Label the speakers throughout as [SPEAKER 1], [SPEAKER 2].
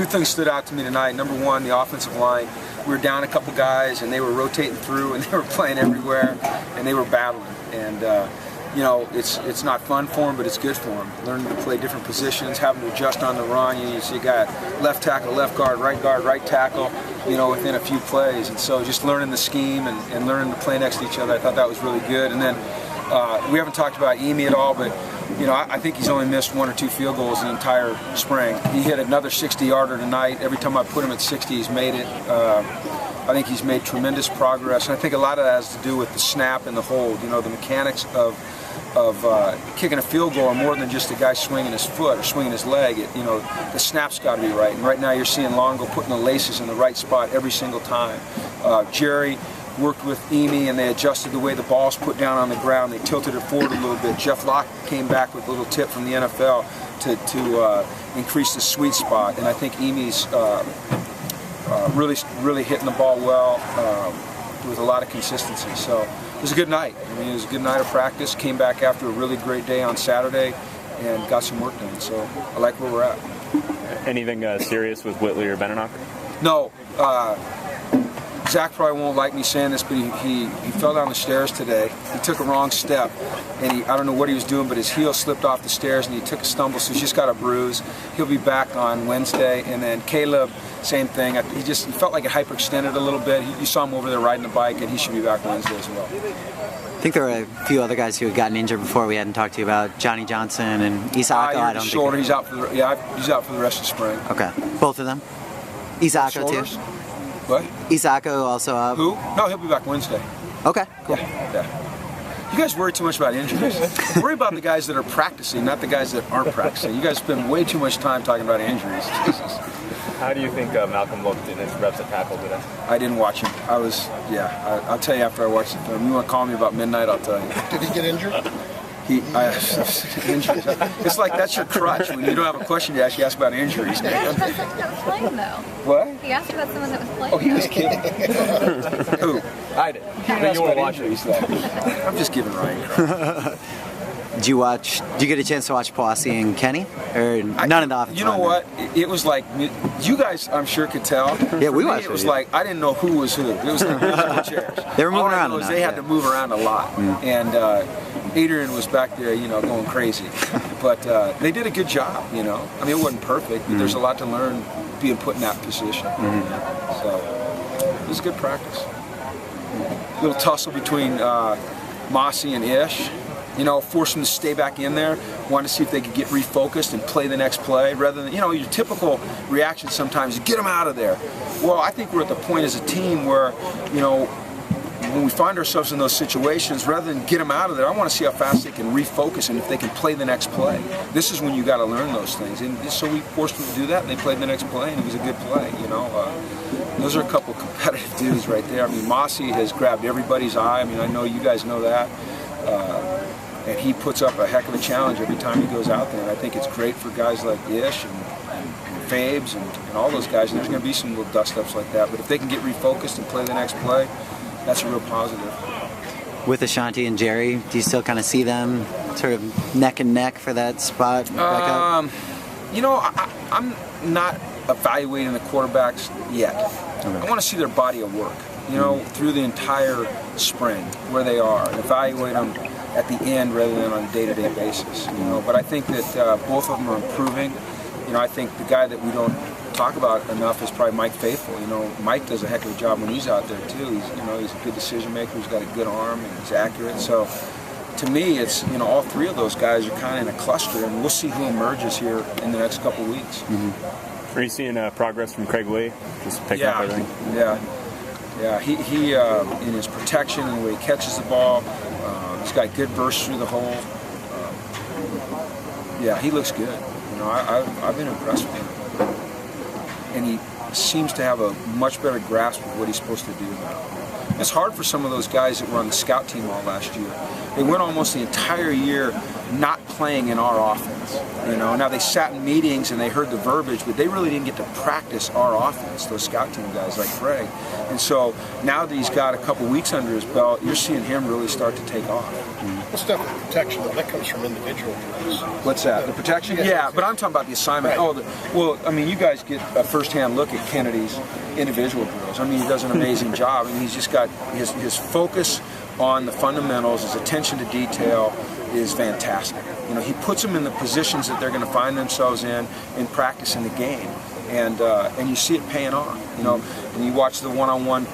[SPEAKER 1] Two things stood out to me tonight. Number one, the offensive line. We were down a couple guys, and they were rotating through, and they were playing everywhere, and they were battling. And you know, it's not fun for them, but it's good for them. Learning to play different positions, having to adjust on the run. You see, you got left tackle, right tackle, you know, within a few plays. And so just learning the scheme and learning to play next to each other, I thought that was really good. And then we haven't talked about Emi at all, but you know, I think he's only missed 1 or 2 field goals the entire spring. He hit another 60-yarder tonight. Every time I put him at 60, he's made it. I think he's made tremendous progress, and I think a lot of that has to do with the snap and the hold. You know, the mechanics of kicking a field goal are more than just a guy swinging his foot or swinging his leg. You know, the snap's got to be right, and right now you're seeing Longo putting the laces in the right spot every single time. Jerry worked with Emi, and they adjusted the way the ball's put down on the ground. They tilted it forward a little bit. Jeff Locke came back with a little tip from the NFL to increase the sweet spot, and I think Emi's really hitting the ball well with a lot of consistency. So it was a good night. I mean, it was a good night of practice. Came back after a really great day on Saturday and got some work done. So I like where we're at.
[SPEAKER 2] Anything serious with Whitley or Benenoch?
[SPEAKER 1] No. Zach probably won't like me saying this, but he fell down the stairs today. He took a wrong step, and I don't know what he was doing, but his heel slipped off the stairs, and he took a stumble, so he's just got a bruise. He'll be back on Wednesday. And then Caleb, same thing. He felt like it hyperextended a little bit. You saw him over there riding the bike, and he should be back Wednesday as well.
[SPEAKER 3] I think there were a few other guys who had gotten injured before we hadn't talked to you about. Johnny Johnson and Isako.
[SPEAKER 1] I don't shoulder. He's out for the rest of the spring.
[SPEAKER 3] Okay, both of them. Isako too.
[SPEAKER 1] What?
[SPEAKER 3] Isako also up.
[SPEAKER 1] Who? No, he'll be back Wednesday.
[SPEAKER 3] Okay, cool.
[SPEAKER 1] Yeah. You guys worry too much about injuries. Worry about the guys that are practicing, not the guys that aren't practicing. You guys spend way too much time talking about injuries. Jesus.
[SPEAKER 2] How do you think Malcolm looked in his reps at tackle today?
[SPEAKER 1] I didn't watch him. I'll tell you after I watch the film. You want to call me about midnight, I'll tell you.
[SPEAKER 4] Did he get injured?
[SPEAKER 1] Injuries. It's like that's your crutch. When you don't have a question to ask, you ask about injuries, man.
[SPEAKER 5] He asked about someone that was playing, though.
[SPEAKER 1] What?
[SPEAKER 5] He asked about someone that was playing.
[SPEAKER 1] Oh, he was kidding. Who?
[SPEAKER 2] I did.
[SPEAKER 1] You want to watch injuries, though. I'm just giving Ryan credit.
[SPEAKER 3] Did you get a chance to watch Posse and Kenny? Or none of the offensive?
[SPEAKER 1] You know what? It was like, you guys, I'm sure, could tell.
[SPEAKER 3] Yeah, we watched it.
[SPEAKER 1] It was like, I didn't know who was who. It was like musical chairs.
[SPEAKER 3] They were moving around
[SPEAKER 1] enough. They had to move around a lot. And Adrian was back there, you know, going crazy. But they did a good job, you know. I mean, it wasn't perfect, but there's a lot to learn being put in that position. So it was a good practice. A little tussle between Mossy and Ish. You know, force them to stay back in there, wanted to see if they could get refocused and play the next play rather than, you know, your typical reaction sometimes is get them out of there. Well, I think we're at the point as a team where, you know, when we find ourselves in those situations, rather than get them out of there, I want to see how fast they can refocus and if they can play the next play. This is when you got to learn those things. And so we forced them to do that, and they played the next play, and it was a good play, you know. Those are a couple competitive dudes right there. I mean, Mossy has grabbed everybody's eye. I mean, I know you guys know that. And he puts up a heck of a challenge every time he goes out there. And I think it's great for guys like Ish and Fabes and all those guys. And there's going to be some little dust-ups like that. But if they can get refocused and play the next play, that's a real positive.
[SPEAKER 3] With Ashanti and Jerry, do you still kind of see them sort of neck and neck for that spot back up?
[SPEAKER 1] You know, I'm not evaluating the quarterbacks yet. Okay. I want to see their body of work, you know, through the entire spring, where they are, and evaluate them at the end rather than on a day-to-day basis, you know. But I think that both of them are improving. You know, I think the guy that we don't talk about enough is probably Mike Faithful. You know, Mike does a heck of a job when he's out there too. He's a good decision maker. He's got a good arm and he's accurate. So, to me, it's, you know, all three of those guys are kind of in a cluster, and we'll see who emerges here in the next couple of weeks.
[SPEAKER 2] Are you seeing progress from Craig Lee? Just picking up everything.
[SPEAKER 1] Yeah. He in his protection and the way he catches the ball, he's got good bursts through the hole. He looks good. You know, I've been impressed with him, and he seems to have a much better grasp of what he's supposed to do now. It's hard for some of those guys that were on the scout team all last year. They went almost the entire year not playing in our offense. You know, now they sat in meetings and they heard the verbiage, but they really didn't get to practice our offense, those scout team guys like Craig. And so now that he's got a couple weeks under his belt, you're seeing him really start to take off.
[SPEAKER 4] Well, stuff with protection, though, that comes from individual drills.
[SPEAKER 1] What's that? The protection?
[SPEAKER 4] Yeah.
[SPEAKER 1] Yeah, but I'm talking about the assignment.
[SPEAKER 4] Right.
[SPEAKER 1] Well, I mean, you guys get a first-hand look at Kennedy's individual drills. I mean, he does an amazing job, and he's just got his focus on the fundamentals, his attention to detail is fantastic. You know, he puts them in the positions that they're going to find themselves in practice in the game, and you see it paying off. You know, when you watch the one-on-one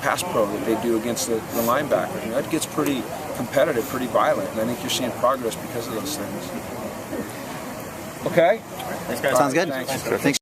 [SPEAKER 1] pass pro that they do against the linebacker, you know, it gets pretty competitive, pretty violent, and I think you're seeing progress because of those things. Okay?
[SPEAKER 2] Thanks, guys.
[SPEAKER 3] Sounds good.
[SPEAKER 1] Thanks.
[SPEAKER 3] Thanks.